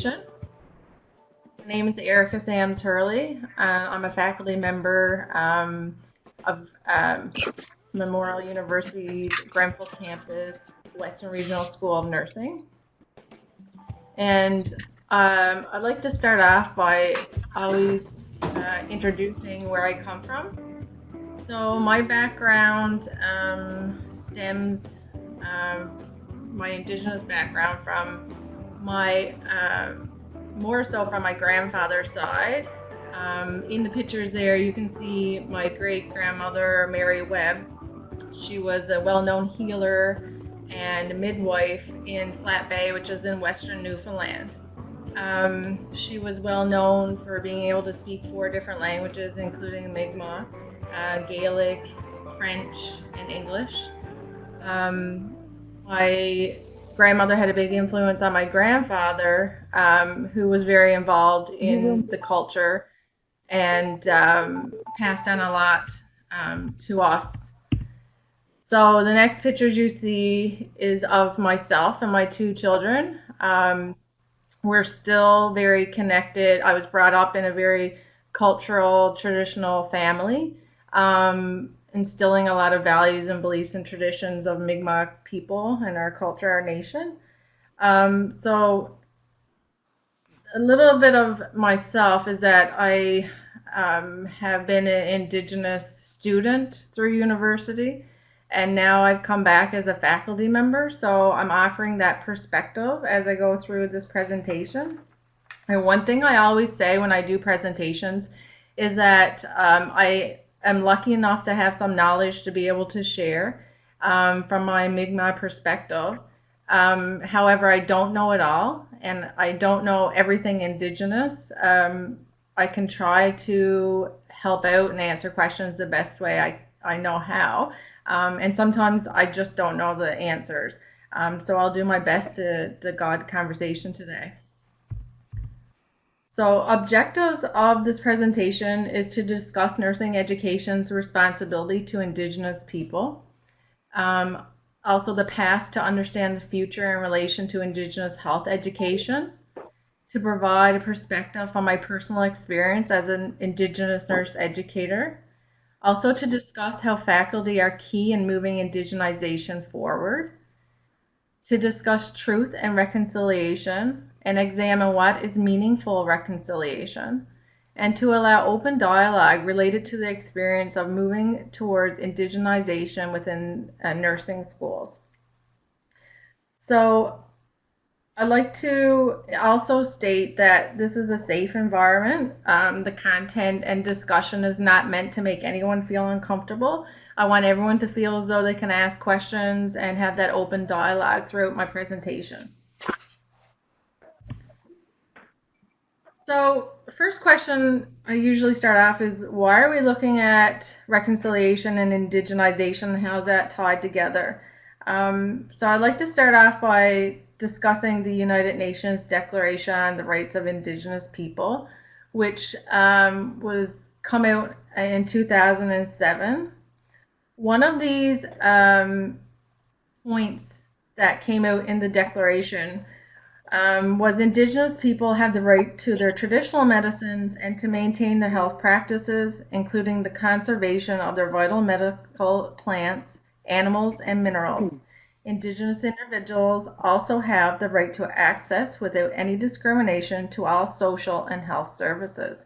My name is Erica Sams Hurley. I'm a faculty member of Memorial University's Grenfell campus, Western Regional School of Nursing. And I'd like to start off by always introducing where I come from. So my background stems, my Indigenous background from my more so from my grandfather's side. In the pictures there, you can see my great-grandmother, Mary Webb. She was a well-known healer and midwife in Flat Bay, which is in Western Newfoundland. She was well known for being able to speak 4 different languages, including Mi'kmaq, Gaelic, French, and English. My grandmother had a big influence on my grandfather, who was very involved in the culture and passed on a lot to us. So the next pictures you see is of myself and my 2 children. We're still very connected. I was brought up in a very cultural, traditional family, instilling a lot of values and beliefs and traditions of Mi'kmaq people and our culture, our nation. So a little bit of myself is that I have been an Indigenous student through university, and now I've come back as a faculty member, so I'm offering that perspective as I go through this presentation. And one thing I always say when I do presentations is that I am lucky enough to have some knowledge to be able to share from my Mi'kmaq perspective. However, I don't know it all, and I don't know everything Indigenous. I can try to help out and answer questions the best way I know how. And sometimes I just don't know the answers. So I'll do my best to guide the conversation today. So objectives of this presentation is to discuss nursing education's responsibility to Indigenous people. Also the past to understand the future in relation to Indigenous health education. To provide a perspective on my personal experience as an Indigenous nurse educator. Also to discuss how faculty are key in moving Indigenization forward. To discuss truth and reconciliation and examine what is meaningful reconciliation. And to allow open dialogue related to the experience of moving towards Indigenization within nursing schools. So I'd like to also state that this is a safe environment. The content and discussion is not meant to make anyone feel uncomfortable. I want everyone to feel as though they can ask questions and have that open dialogue throughout my presentation. So the first question I usually start off is, why are we looking at reconciliation and Indigenization, and how is that tied together? So I'd like to start off by discussing the United Nations Declaration on the Rights of Indigenous People, which was come out in 2007. One of these points that came out in the declaration was Indigenous people have the right to their traditional medicines and to maintain their health practices, including the conservation of their vital medical plants, animals, and minerals. Indigenous individuals also have the right to access without any discrimination to all social and health services.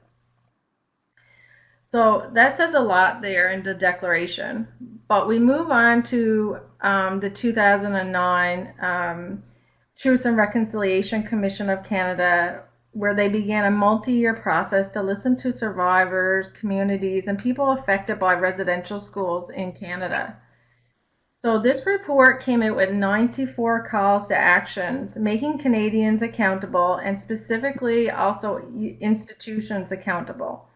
So that says a lot there in the declaration, but we move on to the 2009 Truth and Reconciliation Commission of Canada, where they began a multi-year process to listen to survivors, communities, and people affected by residential schools in Canada. So this report came out with 94 calls to actions, making Canadians accountable and specifically also institutions accountable.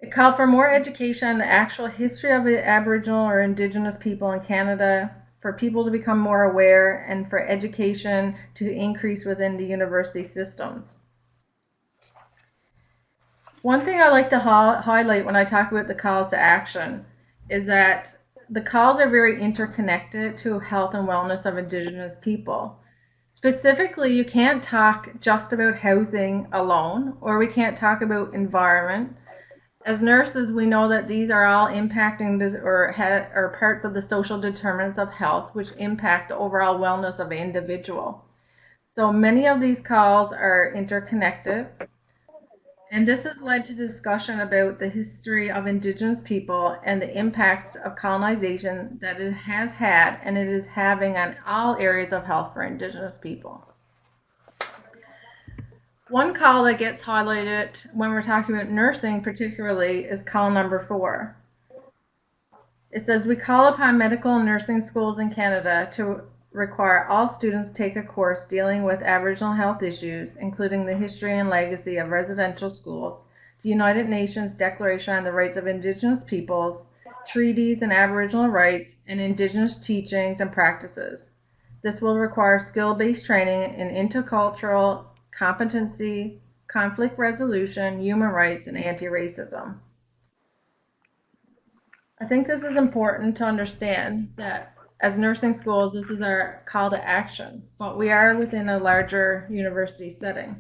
It called for more education on the actual history of Aboriginal or Indigenous people in Canada, for people to become more aware, and for education to increase within the university systems. One thing I like to highlight when I talk about the calls to action is that the calls are very interconnected to health and wellness of Indigenous people. Specifically, you can't talk just about housing alone, or we can't talk about environment. As nurses, we know that these are all impacting or parts of the social determinants of health, which impact the overall wellness of an individual. So many of these calls are interconnected, and this has led to discussion about the history of Indigenous people and the impacts of colonization that it has had and it is having on all areas of health for Indigenous people. One call that gets highlighted when we're talking about nursing particularly is call number 4. It says, we call upon medical and nursing schools in Canada to require all students take a course dealing with Aboriginal health issues, including the history and legacy of residential schools, the United Nations Declaration on the Rights of Indigenous Peoples, treaties and Aboriginal rights, and Indigenous teachings and practices. This will require skill-based training in intercultural competency, conflict resolution, human rights, and anti-racism. I think this is important to understand that as nursing schools, this is our call to action, but we are within a larger university setting.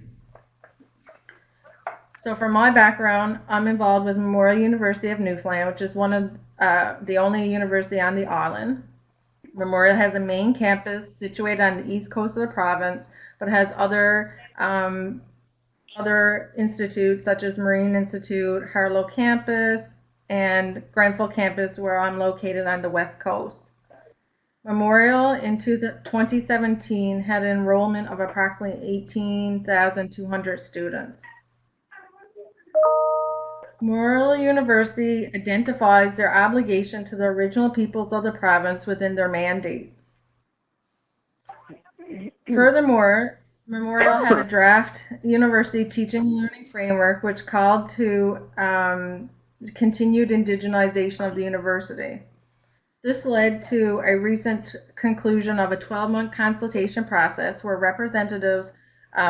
So for my background, I'm involved with Memorial University of Newfoundland, which is one of the only university on the island. Memorial has a main campus situated on the east coast of the province, but has other institutes such as Marine Institute, Harlow Campus, and Grenfell Campus, where I'm located on the west coast. Memorial in 2017 had an enrollment of approximately 18,200 students. Memorial University identifies their obligation to the original peoples of the province within their mandate. Furthermore, Memorial had a draft university teaching and learning framework which called to continued indigenization of the university. This led to a recent conclusion of a 12-month consultation process where representatives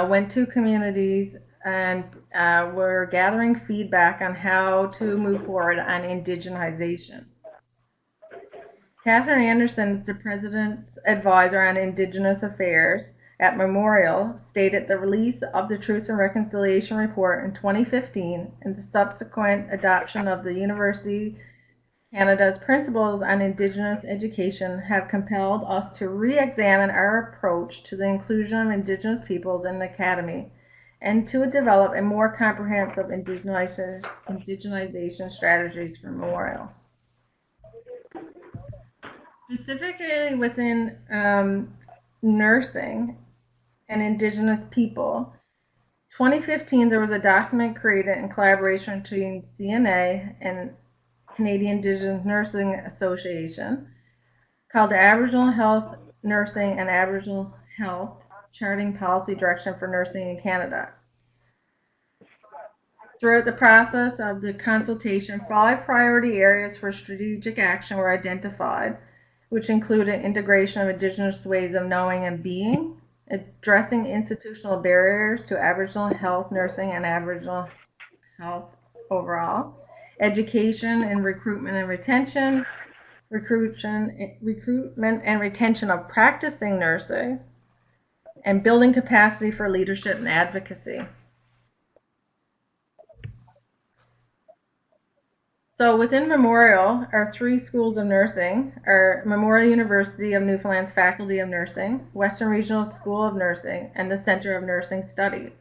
went to communities and were gathering feedback on how to move forward on indigenization. Catherine Anderson, the President's Advisor on Indigenous Affairs at Memorial, stated the release of the Truth and Reconciliation Report in 2015 and the subsequent adoption of the University Canada's principles on Indigenous education have compelled us to re-examine our approach to the inclusion of Indigenous peoples in the Academy and to develop a more comprehensive indigenization strategies for Memorial. Specifically within nursing and Indigenous people, 2015 there was a document created in collaboration between CNA and Canadian Indigenous Nursing Association called the Aboriginal Health, Nursing and Aboriginal Health Charting Policy Direction for Nursing in Canada. Throughout the process of the consultation, 5 priority areas for strategic action were identified, which included integration of Indigenous ways of knowing and being, addressing institutional barriers to Aboriginal health, nursing, and Aboriginal health overall, education and recruitment and retention, recruitment and retention of practicing nursing, and building capacity for leadership and advocacy. So within Memorial, our 3 schools of nursing are Memorial University of Newfoundland's Faculty of Nursing, Western Regional School of Nursing, and the Center of Nursing Studies.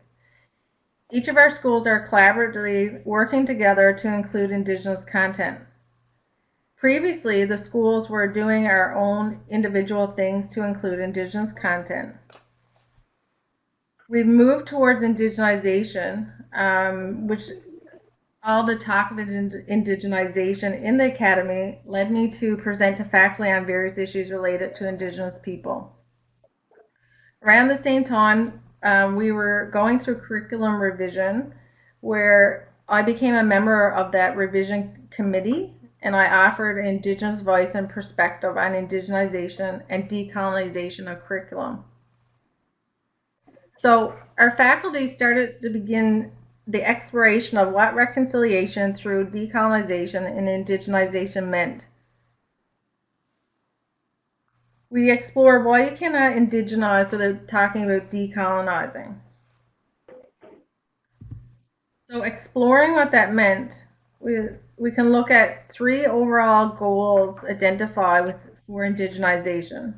Each of our schools are collaboratively working together to include Indigenous content. Previously, the schools were doing our own individual things to include Indigenous content. We've moved towards indigenization, which all the talk of indigenization in the Academy led me to present to faculty on various issues related to Indigenous people. Around the same time, we were going through curriculum revision, where I became a member of that revision committee, and I offered Indigenous voice and perspective on indigenization and decolonization of curriculum. So our faculty started to begin the exploration of what reconciliation through decolonization and indigenization meant. We explore why you cannot indigenize without talking about decolonizing. So exploring what that meant, we can look at 3 overall goals identified for indigenization,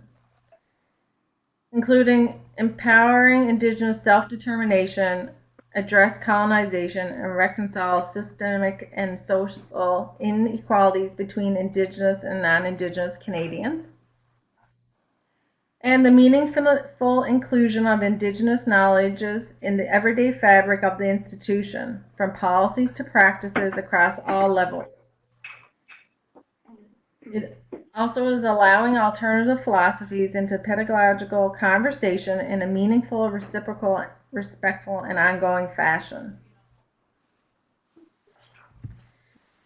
including empowering Indigenous self-determination, address colonization, and reconcile systemic and social inequalities between Indigenous and non-Indigenous Canadians, and the meaningful inclusion of Indigenous knowledges in the everyday fabric of the institution, from policies to practices across all levels. It also is allowing alternative philosophies into pedagogical conversation in a meaningful, reciprocal, respectful, and ongoing fashion.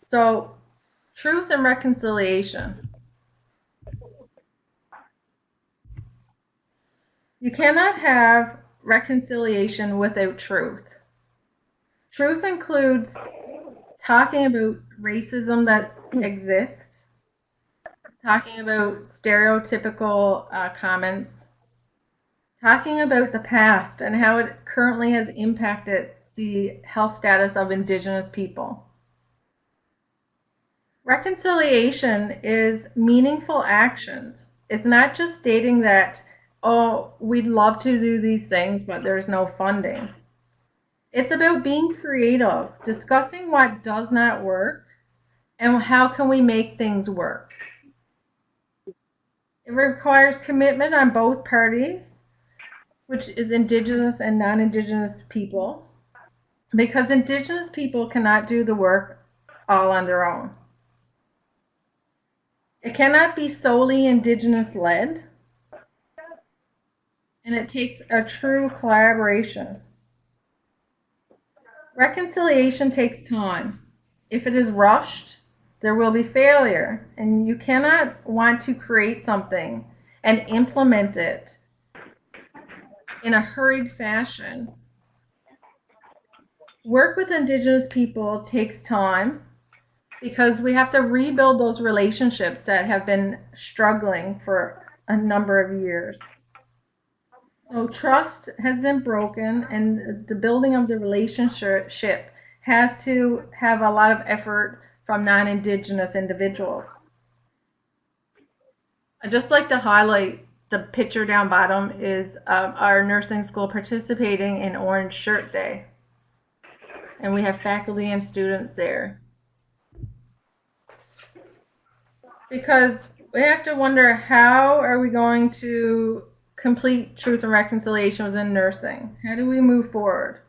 So, truth and reconciliation. You cannot have reconciliation without truth. Truth includes talking about racism that exists, talking about stereotypical comments, talking about the past and how it currently has impacted the health status of Indigenous people. Reconciliation is meaningful actions. It's not just stating that, oh, we'd love to do these things, but there's no funding. It's about being creative, discussing what does not work, and how can we make things work. It requires commitment on both parties, which is Indigenous and non-Indigenous people, because Indigenous people cannot do the work all on their own. It cannot be solely Indigenous-led, and it takes a true collaboration. Reconciliation takes time. If it is rushed, there will be failure, and you cannot want to create something and implement it in a hurried fashion. Work with Indigenous people takes time because we have to rebuild those relationships that have been struggling for a number of years. So trust has been broken, and the building of the relationship has to have a lot of effort from non-Indigenous individuals. I'd just like to highlight the picture down bottom is our nursing school participating in Orange Shirt Day. And we have faculty and students there. Because we have to wonder, how are we going to complete truth and reconciliation within nursing? How do we move forward?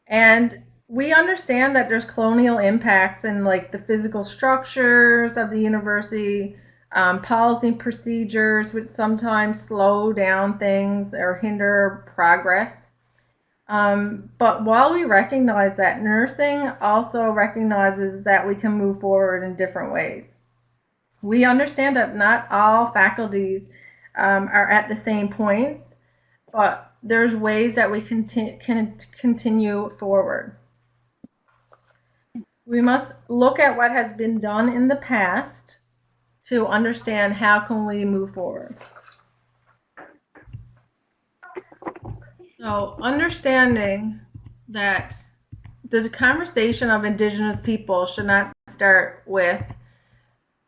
And we understand that there's colonial impacts in like the physical structures of the university, policy procedures, which sometimes slow down things or hinder progress. But while we recognize that, nursing also recognizes that we can move forward in different ways. We understand that not all faculties are at the same points, but there's ways that we can continue forward. We must look at what has been done in the past to understand how can we move forward. So understanding that the conversation of Indigenous people should not start with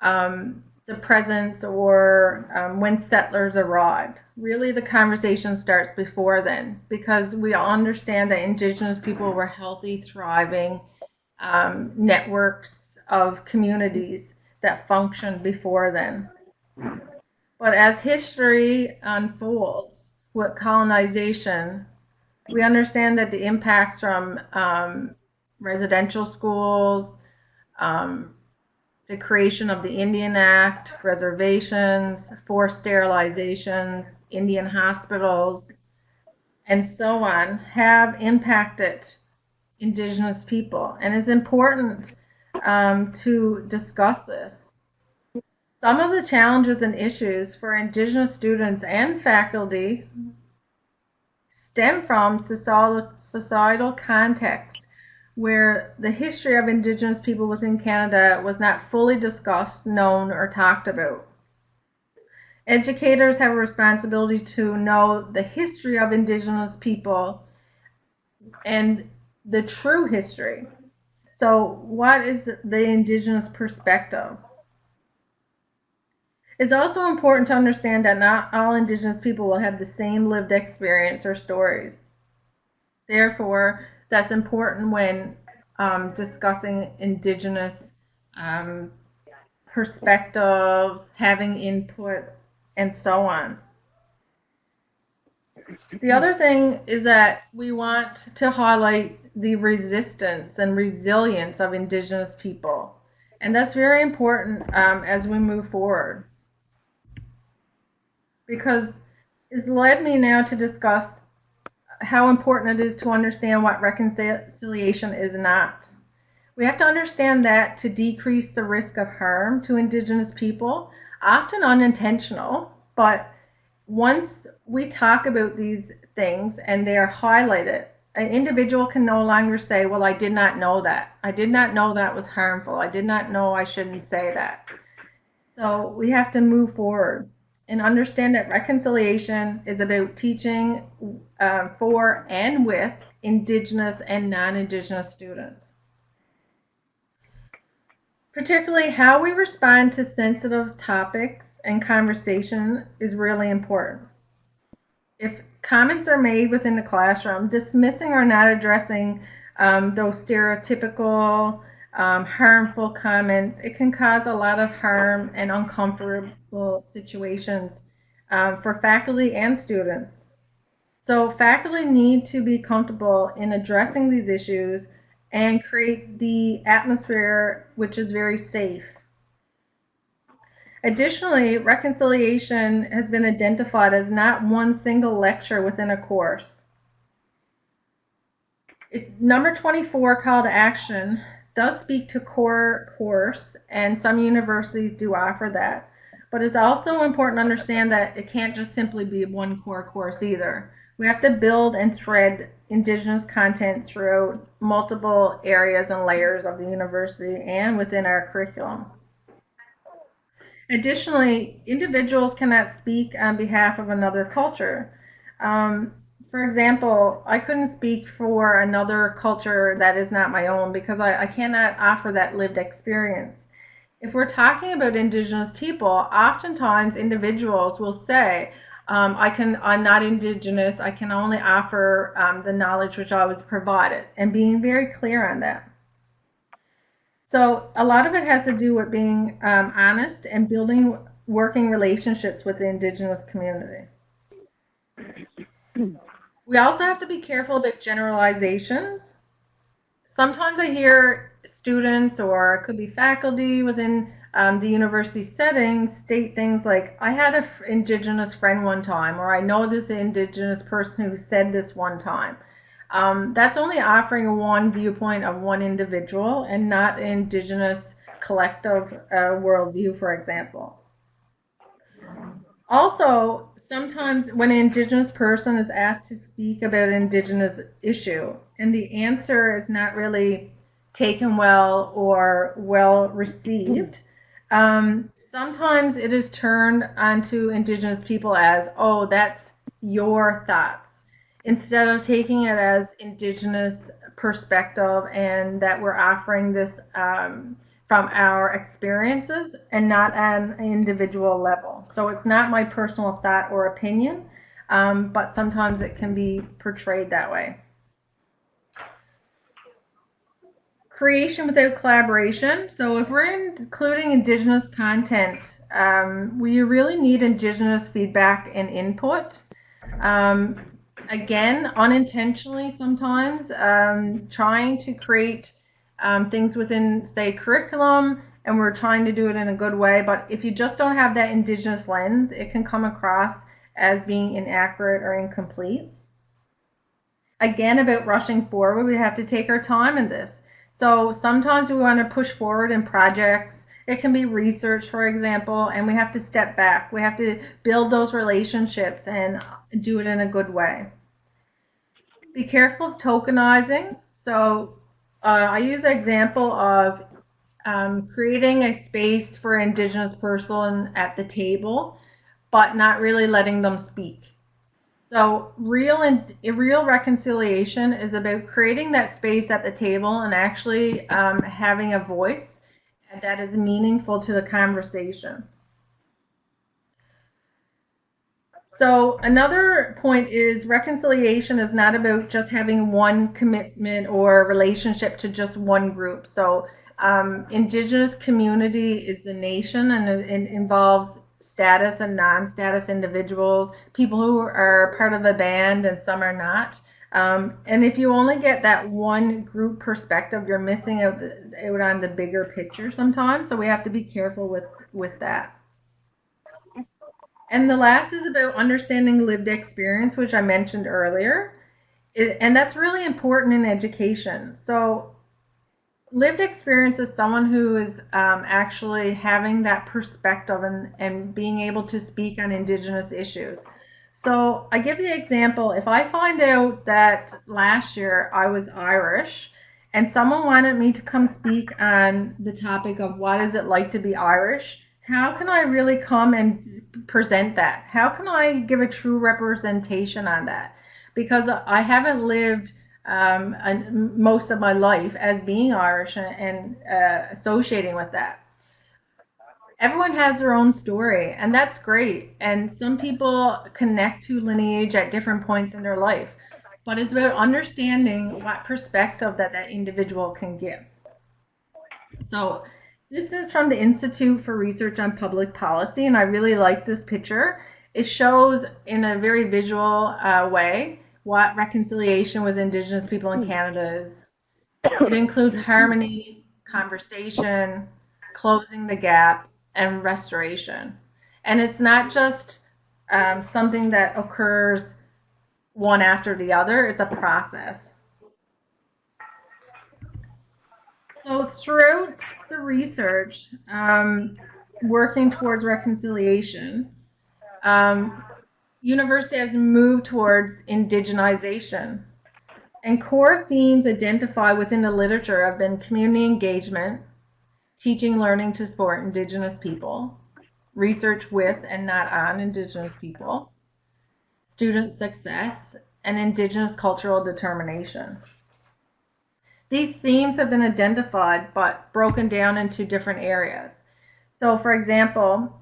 the presence or when settlers arrived. Really, the conversation starts before then, because we all understand that Indigenous people were healthy, thriving networks of communities that functioned before then. But as history unfolds with colonization, we understand that the impacts from residential schools, the creation of the Indian Act, reservations, forced sterilizations, Indian hospitals, and so on, have impacted Indigenous people. And it's important to discuss this. Some of the challenges and issues for Indigenous students and faculty stem from societal context, where the history of Indigenous people within Canada was not fully discussed, known, or talked about. Educators have a responsibility to know the history of Indigenous people and the true history. So what is the Indigenous perspective? It's also important to understand that not all Indigenous people will have the same lived experience or stories. Therefore, that's important when discussing Indigenous perspectives, having input, and so on. The other thing is that we want to highlight the resistance and resilience of Indigenous people. And that's very important as we move forward. Because it's led me now to discuss how important it is to understand what reconciliation is not. We have to understand that to decrease the risk of harm to Indigenous people, often unintentional, but once we talk about these things and they are highlighted, an individual can no longer say, well, I did not know that. I did not know that was harmful. I did not know I shouldn't say that. So we have to move forward and understand that reconciliation is about teaching for and with Indigenous and non-Indigenous students. Particularly how we respond to sensitive topics and conversation is really important. If comments are made within the classroom, dismissing or not addressing those stereotypical, harmful comments, it can cause a lot of harm and uncomfortable situations for faculty and students. So faculty need to be comfortable in addressing these issues and create the atmosphere which is very safe. Additionally, reconciliation has been identified as not one single lecture within a course. Number 24, call to action, does speak to core course, and some universities do offer that. But it's also important to understand that it can't just simply be one core course either. We have to build and thread Indigenous content throughout multiple areas and layers of the university and within our curriculum. Additionally, individuals cannot speak on behalf of another culture. For example, I couldn't speak for another culture that is not my own because I cannot offer that lived experience. If we're talking about Indigenous people, oftentimes individuals will say, I'm not Indigenous, I can only offer the knowledge which I was provided, and being very clear on that. So a lot of it has to do with being honest and building working relationships with the Indigenous community. We also have to be careful about generalizations. Sometimes I hear students, or it could be faculty within the university setting, state things like, I had an Indigenous friend one time, or I know this Indigenous person who said this one time. That's only offering one viewpoint of one individual and not an Indigenous collective worldview, for example. Also, sometimes when an Indigenous person is asked to speak about an Indigenous issue and the answer is not really taken well or well received, sometimes it is turned onto Indigenous people as, oh, that's your thoughts, instead of taking it as Indigenous perspective and that we're offering this from our experiences and not on an individual level. So it's not my personal thought or opinion, but sometimes it can be portrayed that way. Creation without collaboration. So if we're including Indigenous content, we really need Indigenous feedback and input. Again, unintentionally sometimes, trying to create things within, say, curriculum, and we're trying to do it in a good way, but if you just don't have that Indigenous lens, it can come across as being inaccurate or incomplete. Again, about rushing forward, we have to take our time in this. So sometimes we want to push forward in projects. It can be research, for example, and we have to step back. We have to build those relationships and do it in a good way. Be careful of tokenizing. So I use an example of creating a space for Indigenous person at the table, but not really letting them speak. So real reconciliation is about creating that space at the table and actually having a voice that is meaningful to the conversation. So another point is reconciliation is not about just having one commitment or relationship to just one group. So Indigenous community is the nation, and it involves status and non-status individuals, people who are part of a band and some are not. And if you only get that one group perspective, you're missing out on the bigger picture sometimes. So we have to be careful with that. And the last is about understanding lived experience, which I mentioned earlier. And that's really important in education. So lived experience is someone who is actually having that perspective and being able to speak on Indigenous issues. So I give the example, if I find out that last year I was Irish and someone wanted me to come speak on the topic of what is it like to be Irish, how can I really come and present that? How can I give a true representation on that? Because I haven't lived most of my life as being Irish and associating with that. Everyone has their own story, and that's great. And some people connect to lineage at different points in their life. But it's about understanding what perspective that individual can give. So this is from the Institute for Research on Public Policy, and I really like this picture. It shows in a very visual way what reconciliation with Indigenous people in Canada is. It includes harmony, conversation, closing the gap, and restoration. And it's not just something that occurs one after the other, it's a process. So throughout the research, working towards reconciliation, university has moved towards indigenization. And core themes identified within the literature have been community engagement, teaching, learning to support Indigenous people, research with and not on Indigenous people, student success, and Indigenous cultural determination. These themes have been identified but broken down into different areas. So, for example,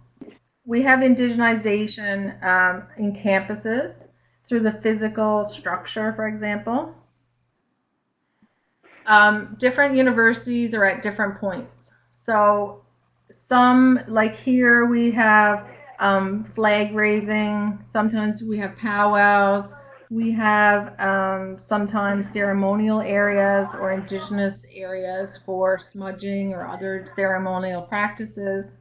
we have indigenization in campuses through the physical structure, for example. Different universities are at different points. So some, like here, we have flag raising. Sometimes we have powwows. We have sometimes ceremonial areas or Indigenous areas for smudging or other ceremonial practices.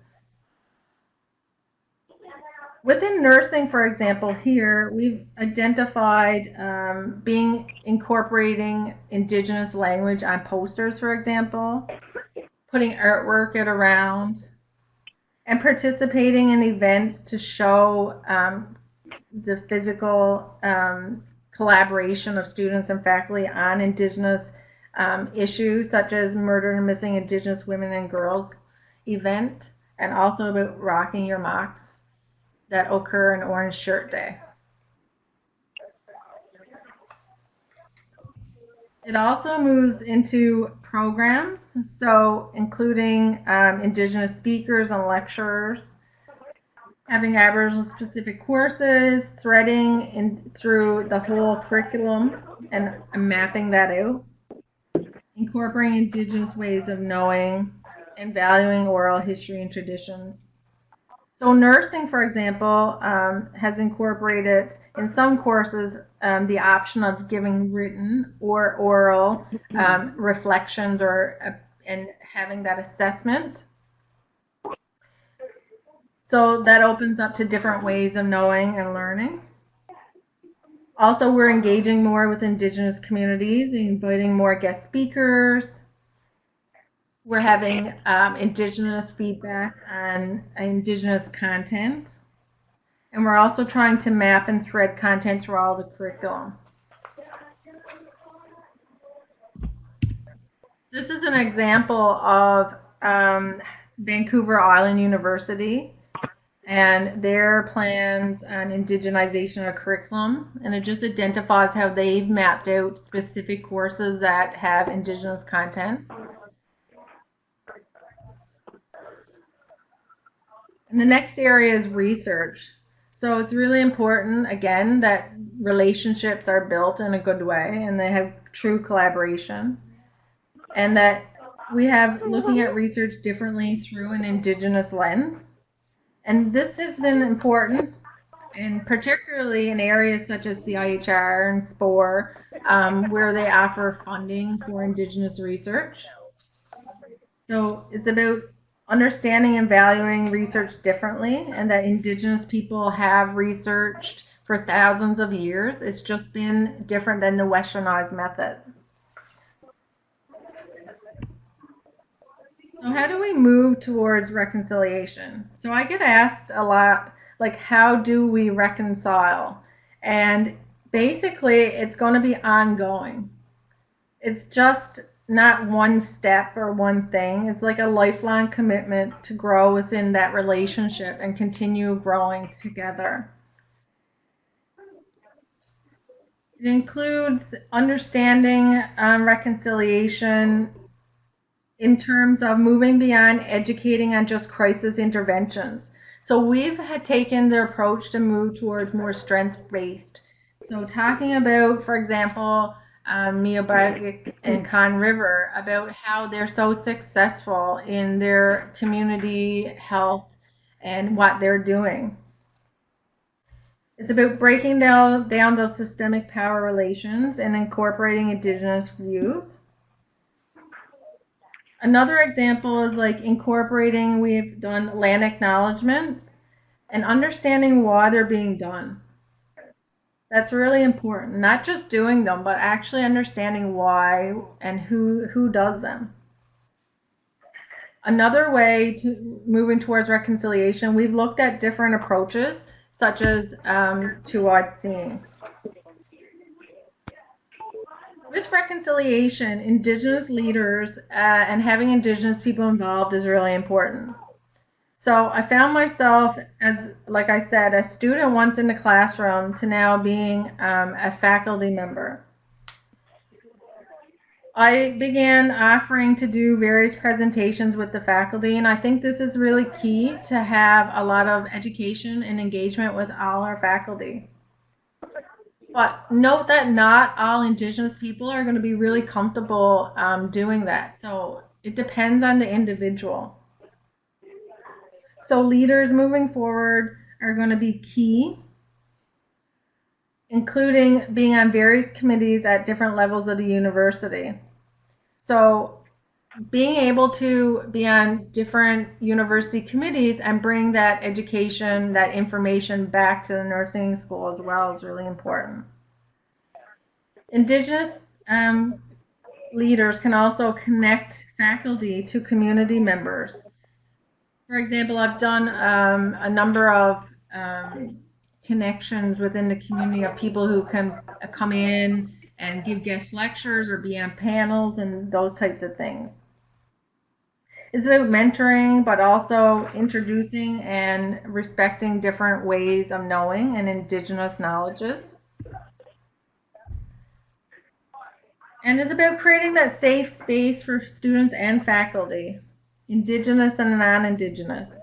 Within nursing, for example, here we've identified incorporating Indigenous language on posters, for example, putting artwork around, and participating in events to show the physical collaboration of students and faculty on Indigenous issues, such as Murdered and Missing Indigenous Women and Girls event, and also about Rocking Your Mocks that occur in Orange Shirt Day. It also moves into programs, so including Indigenous speakers and lecturers, having Aboriginal specific courses, threading through the whole curriculum and mapping that out, incorporating Indigenous ways of knowing and valuing oral history and traditions. So nursing, for example, has incorporated in some courses the option of giving written or oral reflections and having that assessment. So that opens up to different ways of knowing and learning. Also, we're engaging more with Indigenous communities, inviting more guest speakers. We're having Indigenous feedback on Indigenous content. And we're also trying to map and thread content through all the curriculum. This is an example of Vancouver Island University. and their plans on indigenization of curriculum, and it just identifies how they've mapped out specific courses that have Indigenous content. And the next area is research. So it's really important, again, that relationships are built in a good way and they have true collaboration, and that we have looking at research differently through an Indigenous lens. And this has been important, and particularly in areas such as CIHR and SPORE, where they offer funding for Indigenous research. So it's about understanding and valuing research differently, and that Indigenous people have researched for thousands of years. It's just been different than the westernized method. So how do we move towards reconciliation? So I get asked a lot, like, how do we reconcile? And basically, it's going to be ongoing. It's just not one step or one thing. It's like a lifelong commitment to grow within that relationship and continue growing together. It includes understanding reconciliation in terms of moving beyond educating on just crisis interventions. So we've had taken the approach to move towards more strength-based. So talking about, for example, Mi'kmaq and Conn River, about how they're so successful in their community health and what they're doing. It's about breaking down those systemic power relations and incorporating Indigenous views. Another example is like incorporating, we've done land acknowledgements and understanding why they're being done. That's really important. Not just doing them, but actually understanding why and who does them. Another way to moving towards reconciliation, we've looked at different approaches, such as two-eyed seeing. With reconciliation, Indigenous leaders and having Indigenous people involved is really important. So I found myself, as, like I said, a student once in the classroom to now being a faculty member. I began offering to do various presentations with the faculty, and I think this is really key to have a lot of education and engagement with all our faculty. But note that not all Indigenous people are going to be really comfortable doing that. So it depends on the individual. So leaders moving forward are going to be key, including being on various committees at different levels of the university. So being able to be on different university committees and bring that education, that information back to the nursing school as well is really important. Indigenous leaders can also connect faculty to community members. For example, I've done a number of connections within the community of people who can come in and give guest lectures or be on panels and those types of things. It's about mentoring, but also introducing and respecting different ways of knowing and Indigenous knowledges. And it's about creating that safe space for students and faculty, Indigenous and non-Indigenous,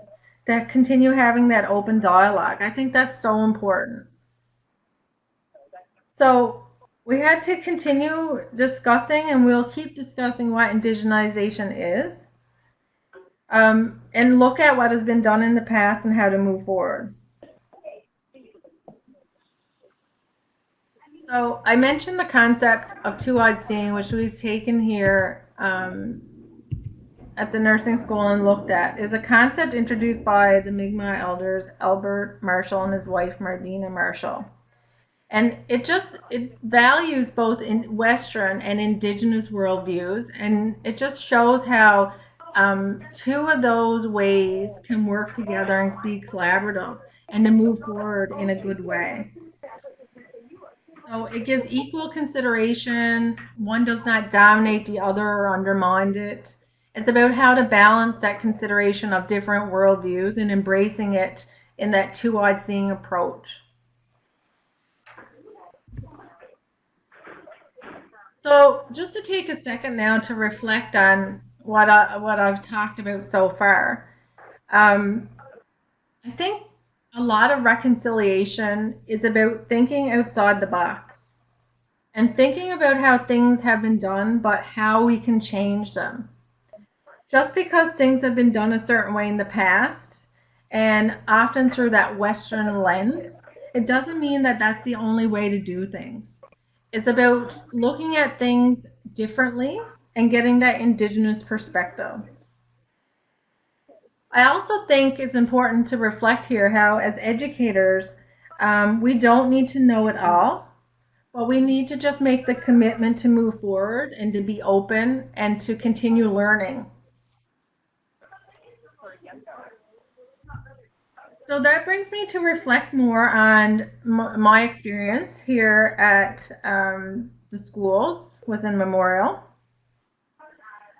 that continue having that open dialogue. I think that's so important. So we had to continue discussing, and we'll keep discussing what Indigenization is, and look at what has been done in the past and how to move forward. So I mentioned the concept of two-eyed seeing, which we've taken here at the nursing school and looked at. Is a concept introduced by the Mi'kmaq elders Albert Marshall and his wife Mardina Marshall. And it values both in Western and Indigenous worldviews, and it just shows how two of those ways can work together and be collaborative and to move forward in a good way. So it gives equal consideration. One does not dominate the other or undermine it. It's about how to balance that consideration of different worldviews and embracing it in that two-eyed seeing approach. So just to take a second now to reflect on what I've talked about so far, I think a lot of reconciliation is about thinking outside the box and thinking about how things have been done, but how we can change them. Just because things have been done a certain way in the past, and often through that Western lens, it doesn't mean that that's the only way to do things. It's about looking at things differently and getting that Indigenous perspective. I also think it's important to reflect here how, as educators, we don't need to know it all, but we need to just make the commitment to move forward and to be open and to continue learning. So that brings me to reflect more on my experience here at the schools within Memorial.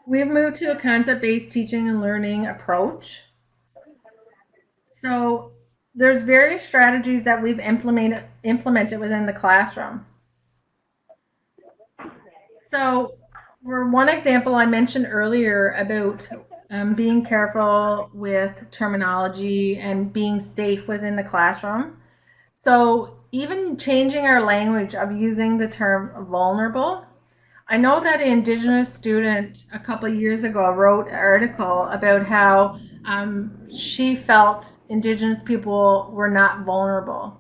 We've moved to a concept-based teaching and learning approach. So there's various strategies that we've implemented within the classroom. So for one example, I mentioned earlier about being careful with terminology and being safe within the classroom. So even changing our language of using the term vulnerable. I know that an Indigenous student a couple of years ago wrote an article about how she felt Indigenous people were not vulnerable.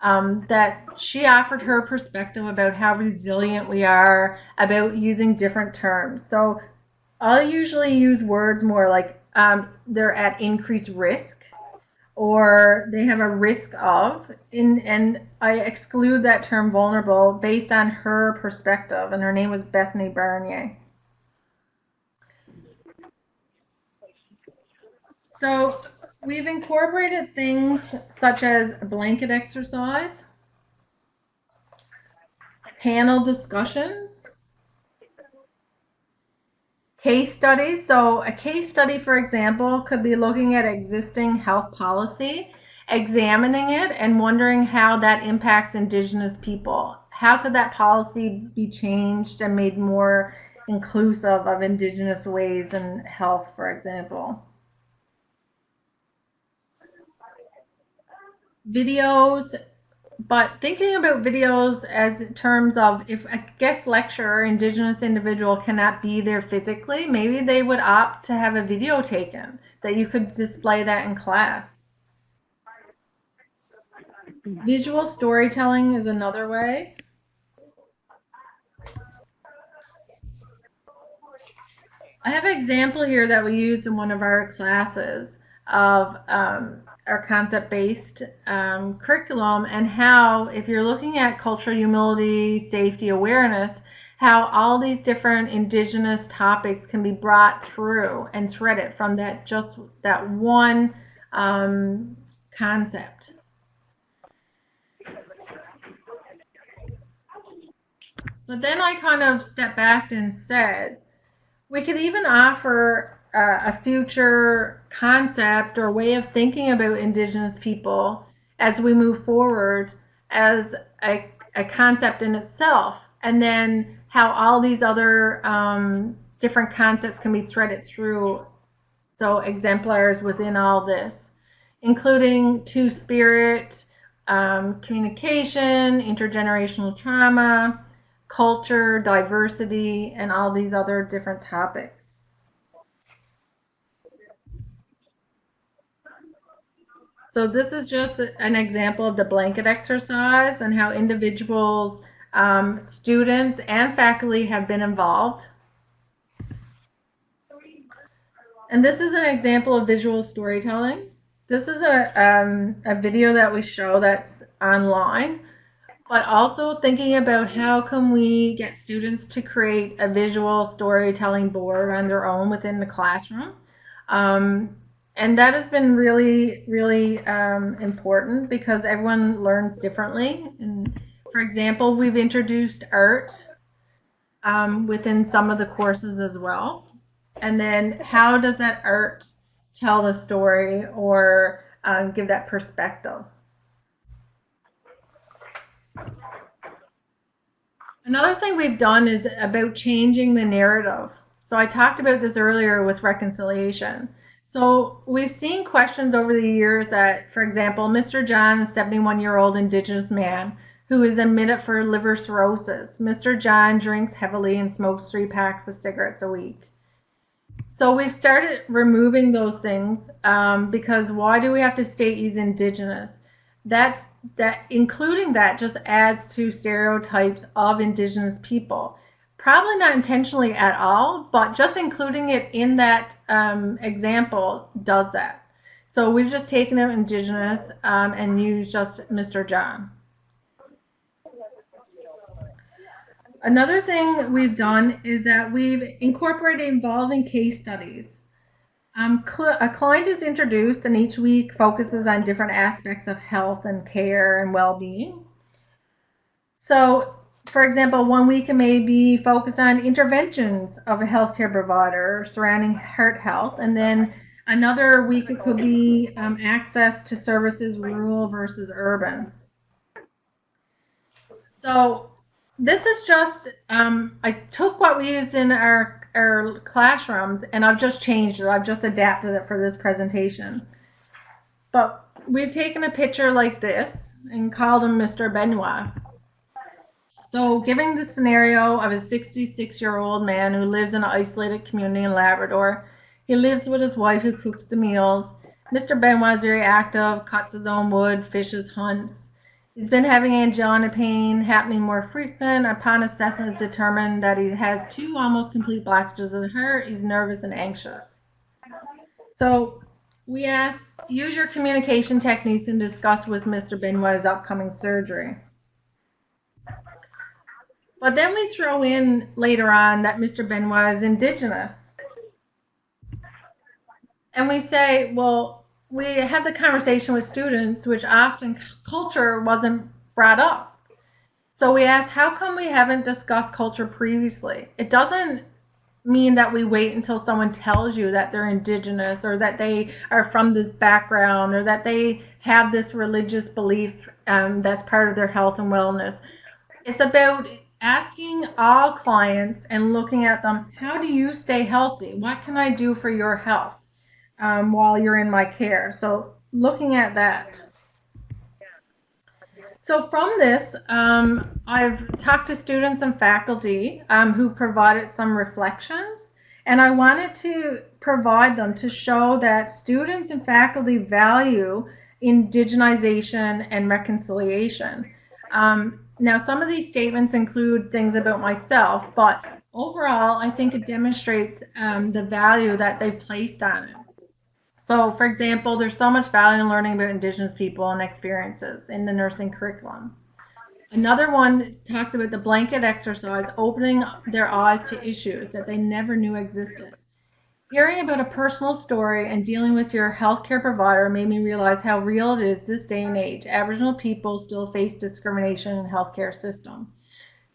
That she offered her perspective about how resilient we are, about using different terms. So I'll usually use words more like they're at increased risk, or they have a risk of, and I exclude that term vulnerable based on her perspective, and her name was Bethany Barnier. So we've incorporated things such as a blanket exercise, panel discussions, case studies. So a case study, for example, could be looking at existing health policy, examining it, and wondering how that impacts Indigenous people. How could that policy be changed and made more inclusive of Indigenous ways in health, for example? Videos, but thinking about videos as in terms of if a guest lecturer, Indigenous individual, cannot be there physically, maybe they would opt to have a video taken that you could display that in class. Visual storytelling is another way. I have an example here that we used in one of our classes of our concept-based curriculum, and how, if you're looking at cultural humility, safety, awareness, how all these different Indigenous topics can be brought through and threaded from that one concept. But then I kind of stepped back and said, we could even offer a future concept or way of thinking about Indigenous people as we move forward as a concept in itself, and then how all these other different concepts can be threaded through. So exemplars within all this, including two-spirit, communication, intergenerational trauma, culture, diversity, and all these other different topics. So this is just an example of the blanket exercise and how individuals, students, and faculty have been involved. And this is an example of visual storytelling. This is a video that we show that's online, but also thinking about how can we get students to create a visual storytelling board on their own within the classroom. And that has been really, really important because everyone learns differently. And for example, we've introduced art within some of the courses as well. And then how does that art tell the story, or give that perspective. Another thing we've done is about changing the narrative. So I talked about this earlier with reconciliation. So we've seen questions over the years that, for example, Mr. John, a 71-year-old Indigenous man who is admitted for liver cirrhosis. Mr. John drinks heavily and smokes 3 packs of cigarettes a week. So we've started removing those things because why do we have to state he's Indigenous? Including that just adds to stereotypes of Indigenous people. Probably not intentionally at all, but just including it in that example does that. So we've just taken out Indigenous and used just Mr. John. Another thing we've done is that we've incorporated involving case studies. A client is introduced and each week focuses on different aspects of health and care and well-being. So, for example, one week it may be focused on interventions of a healthcare provider surrounding heart health, and then another week it could be access to services rural versus urban. So this is just, I took what we used in our classrooms and I've just changed it. I've just adapted it for this presentation. But we've taken a picture like this and called him Mr. Benoit. So giving the scenario of a 66-year-old man who lives in an isolated community in Labrador. He lives with his wife who cooks the meals. Mr. Benoit is very active, cuts his own wood, fishes, hunts. He's been having angina pain, happening more frequent. Upon assessment, it's determined that he has 2 almost complete blockages of the heart. He's nervous and anxious. So we asked, use your communication techniques and discuss with Mr. Benoit's upcoming surgery. But then we throw in later on that Mr. Benoit is Indigenous. And we say, well, we have the conversation with students, which often culture wasn't brought up. So we asked, how come we haven't discussed culture previously? It doesn't mean that we wait until someone tells you that they're Indigenous or that they are from this background or that they have this religious belief that's part of their health and wellness. It's about asking all clients and looking at them, how do you stay healthy? What can I do for your health while you're in my care? So looking at that. So from this, I've talked to students and faculty who provided some reflections, and I wanted to provide them to show that students and faculty value indigenization and reconciliation. Now, some of these statements include things about myself, but overall, I think it demonstrates the value that they've placed on it. So, for example, there's so much value in learning about Indigenous people and experiences in the nursing curriculum. Another one talks about the blanket exercise, opening their eyes to issues that they never knew existed. Hearing about a personal story and dealing with your healthcare provider made me realize how real it is this day and age. Aboriginal people still face discrimination in the healthcare system.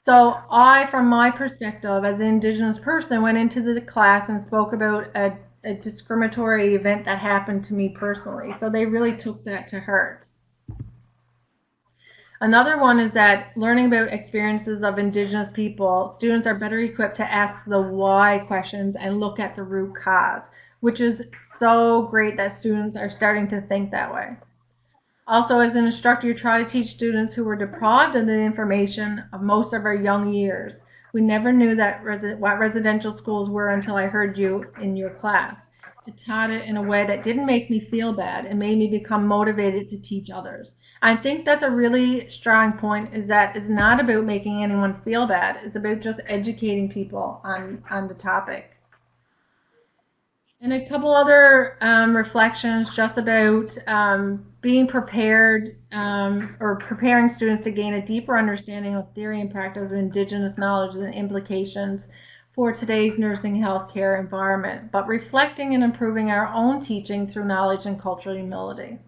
So I, from my perspective as an Indigenous person, went into the class and spoke about a discriminatory event that happened to me personally. So they really took that to heart. Another one is that learning about experiences of Indigenous people, students are better equipped to ask the why questions and look at the root cause, which is so great that students are starting to think that way. Also, as an instructor, you try to teach students who were deprived of the information of most of our young years. We never knew that what residential schools were until I heard you in your class. It taught it in a way that didn't make me feel bad and made me become motivated to teach others. I think that's a really strong point, is that it's not about making anyone feel bad. It's about just educating people on the topic. And a couple other reflections just about being prepared or preparing students to gain a deeper understanding of theory and practice of Indigenous knowledge and implications for today's nursing healthcare environment, but reflecting and improving our own teaching through knowledge and cultural humility.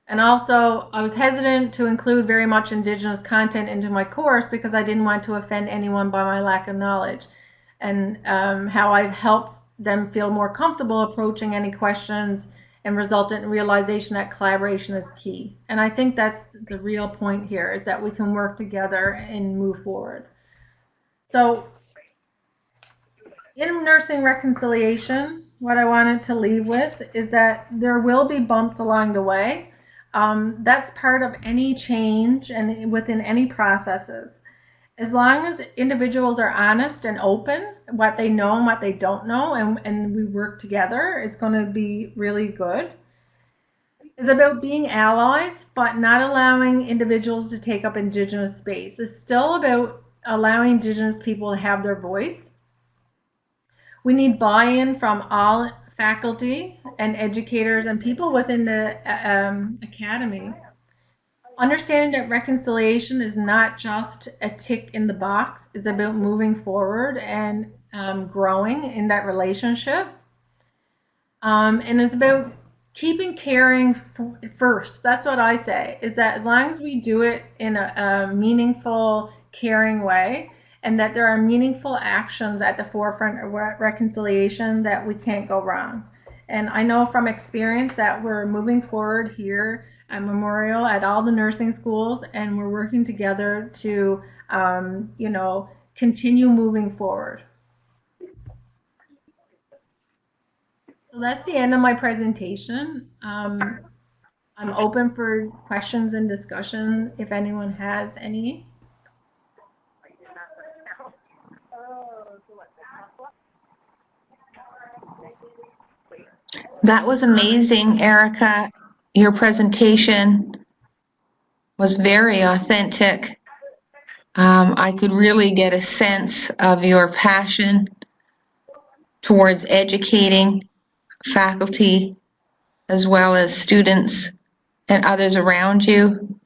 And also, I was hesitant to include very much Indigenous content into my course because I didn't want to offend anyone by my lack of knowledge, and how I've helped them feel more comfortable approaching any questions and resultant in realization that collaboration is key. And I think that's the real point here, is that we can work together and move forward. So in nursing reconciliation, what I wanted to leave with is that there will be bumps along the way. That's part of any change and within any processes. As long as individuals are honest and open, what they know and what they don't know, and we work together, it's going to be really good. It's about being allies, but not allowing individuals to take up Indigenous space. It's still about allowing Indigenous people to have their voice. We need buy-in from all faculty and educators and people within the academy. Understanding that reconciliation is not just a tick in the box, it's about moving forward and growing in that relationship. And it's about keeping caring first. That's what I say, is that as long as we do it in a meaningful, caring way, and that there are meaningful actions at the forefront of reconciliation, that we can't go wrong. And I know from experience that we're moving forward here at Memorial at all the nursing schools, and we're working together to, continue moving forward. So that's the end of my presentation. I'm open for questions and discussion if anyone has any. That was amazing, Erica. Your presentation was very authentic. I could really get a sense of your passion towards educating faculty as well as students and others around you.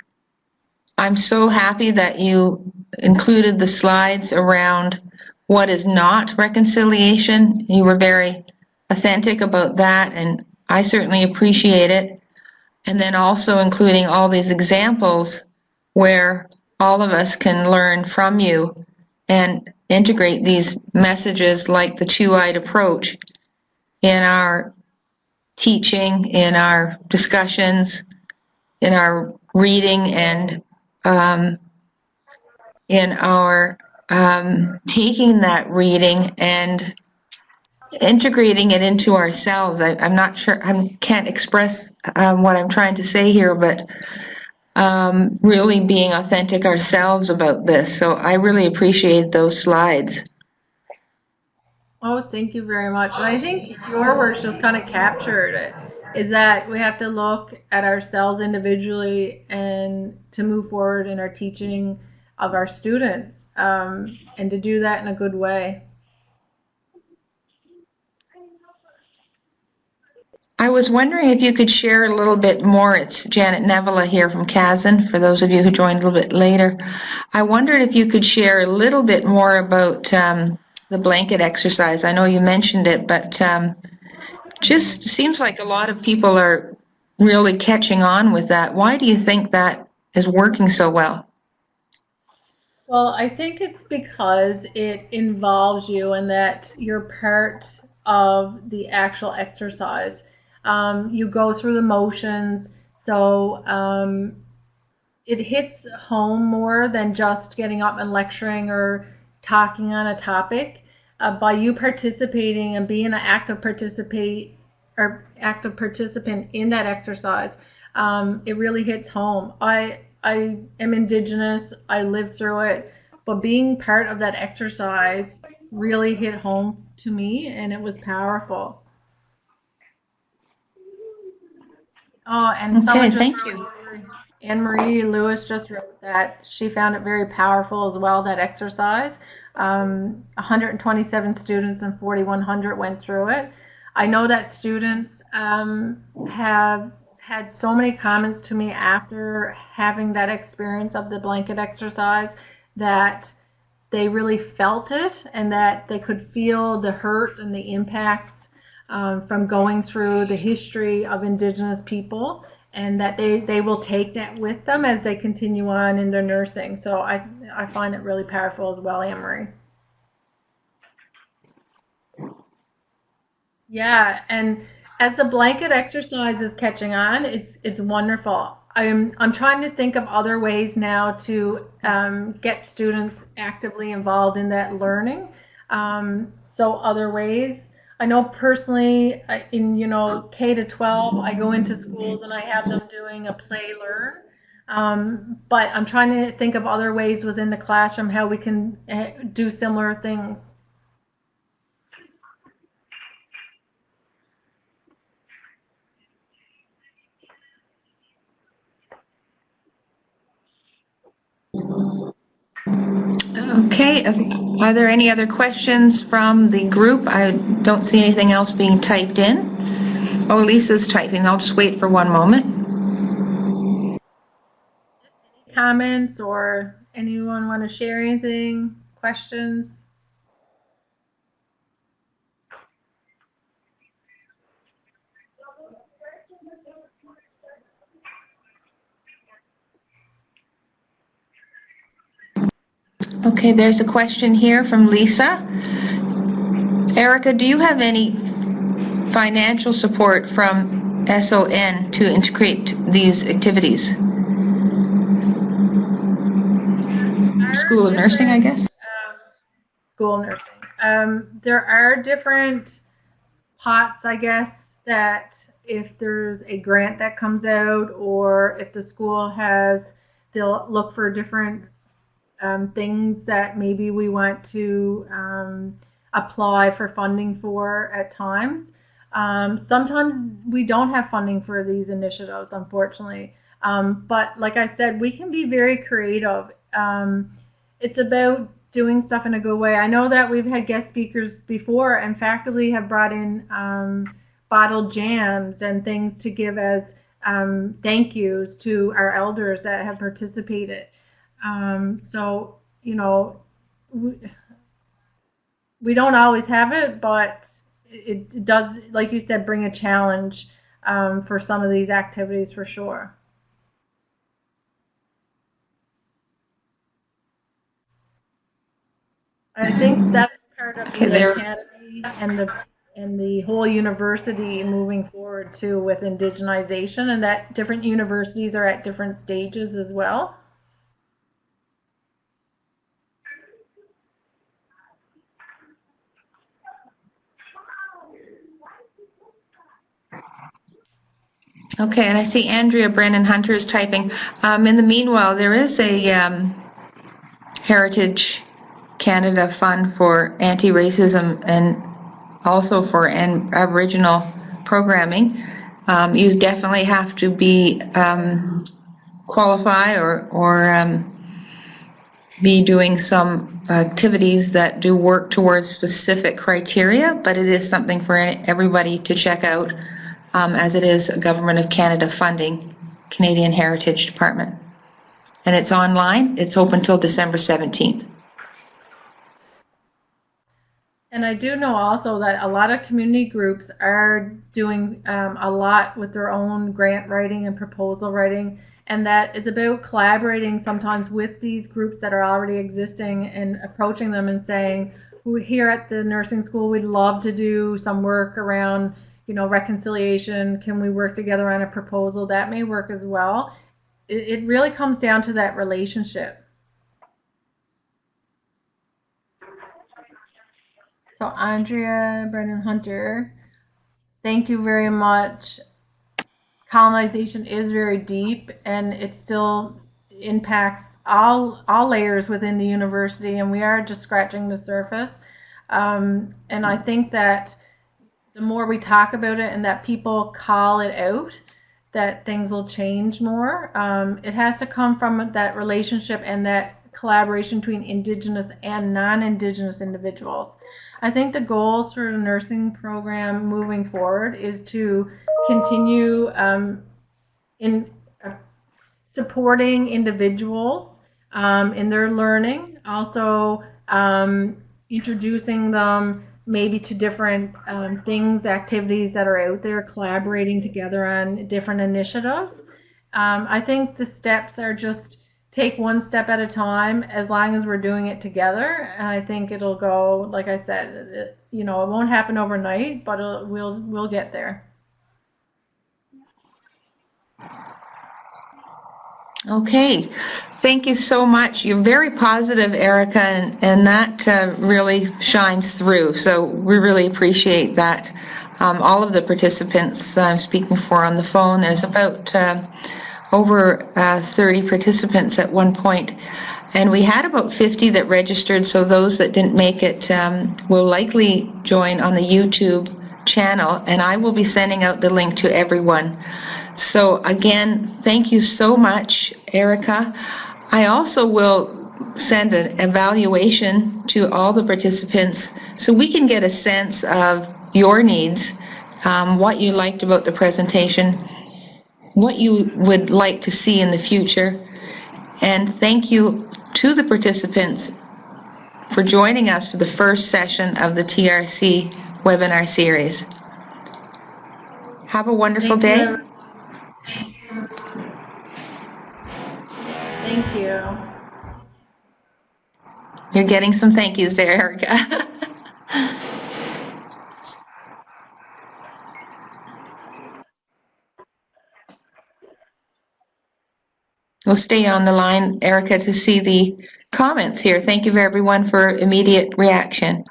I'm so happy that you included the slides around what is not reconciliation. You were very authentic about that, and I certainly appreciate it. And then also including all these examples where all of us can learn from you and integrate these messages like the two-eyed approach in our teaching, in our discussions, in our reading, and in our taking that reading and integrating it into ourselves. I'm not sure, I can't express what I'm trying to say here, but really being authentic ourselves about this. So I really appreciate those slides. Oh, thank you very much. And I think your words just kind of captured it, is that we have to look at ourselves individually and to move forward in our teaching of our students, and to do that in a good way. I was wondering if you could share a little bit more. It's Janet Nevela here from Kazan, for those of you who joined a little bit later. I wondered if you could share a little bit more about the blanket exercise. I know you mentioned it, but just seems like a lot of people are really catching on with that. Why do you think that is working so well? Well, I think it's because it involves you and that you're part of the actual exercise. You go through the motions, so it hits home more than just getting up and lecturing or talking on a topic. By you participating and being an active participant in that exercise, it really hits home. I am Indigenous, I lived through it, but being part of that exercise really hit home to me, and it was powerful. Oh, and okay, thank you. Anne-Marie Lewis just wrote that she found it very powerful as well, that exercise. 127 students and 4,100 went through it. I know that students have had so many comments to me after having that experience of the blanket exercise, that they really felt it and that they could feel the hurt and the impacts from going through the history of Indigenous people, and that they will take that with them as they continue on in their nursing. So I find it really powerful as well, Anne-Marie. Yeah, and As the blanket exercise is catching on, it's wonderful. I'm trying to think of other ways now to get students actively involved in that learning. So other ways. I know personally, in K to 12, I go into schools and I have them doing a play learn. But I'm trying to think of other ways within the classroom how we can do similar things. Okay, are there any other questions from the group? I don't see anything else being typed in. Oh, Lisa's typing. I'll just wait for one moment. Comments or anyone want to share anything? Questions? Okay, there's a question here from Lisa. Erica, do you have any financial support from SON to integrate these activities? School of Nursing, I guess? School of Nursing. There are different pots, I guess, that if there's a grant that comes out or if the school has, they'll look for different things that maybe we want to apply for funding for at times. Sometimes we don't have funding for these initiatives, unfortunately. But like I said, we can be very creative. It's about doing stuff in a good way. I know that we've had guest speakers before, and faculty have brought in bottled jams and things to give as thank yous to our elders that have participated. So, we don't always have it, but it does, like you said, bring a challenge for some of these activities for sure. I think that's part of the academy and the whole university moving forward too with indigenization, and that different universities are at different stages as well. Okay, and I see Andrea Brennan Hunter is typing. In the meanwhile, there is a Heritage Canada Fund for anti-racism and also for Aboriginal programming. You definitely have to be qualify or be doing some activities that do work towards specific criteria, but it is something for everybody to check out, as it is a Government of Canada funding, Canadian Heritage Department. And it's online. It's open till December 17th. And I do know also that a lot of community groups are doing a lot with their own grant writing and proposal writing, and that is about collaborating sometimes with these groups that are already existing and approaching them and saying, here at the nursing school, we'd love to do some work around, reconciliation. Can we work together on a proposal? That may work as well. It really comes down to that relationship. So Andrea Brennan Hunter, thank you very much. Colonization is very deep, and it still impacts all layers within the university, and we are just scratching the surface. And I think that the more we talk about it and that people call it out, that things will change more. It has to come from that relationship and that collaboration between Indigenous and non-Indigenous individuals. I think the goals for the nursing program moving forward is to continue in supporting individuals in their learning, also introducing them maybe to different things, activities that are out there, collaborating together on different initiatives. I think the steps are just take one step at a time as long as we're doing it together. And I think it'll go, like I said, it won't happen overnight, but we'll get there. Okay, thank you so much. You're very positive, Erica, and that really shines through. So we really appreciate that. All of the participants that I'm speaking for on the phone, there's about over 30 participants at one point, and we had about 50 that registered, so those that didn't make it will likely join on the YouTube channel, and I will be sending out the link to everyone. So again, thank you so much, Erica. I also will send an evaluation to all the participants so we can get a sense of your needs, what you liked about the presentation, what you would like to see in the future. And thank you to the participants for joining us for the first session of the TRC webinar series. Have a wonderful day. Thank you. You're getting some thank yous there, Erica. We'll stay on the line, Erica, to see the comments here. Thank you, everyone, for immediate reaction.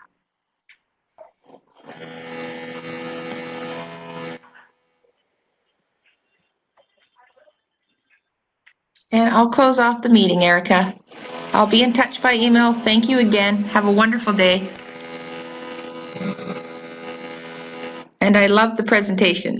And I'll close off the meeting, Erica. I'll be in touch by email. Thank you again. Have a wonderful day. And I love the presentation.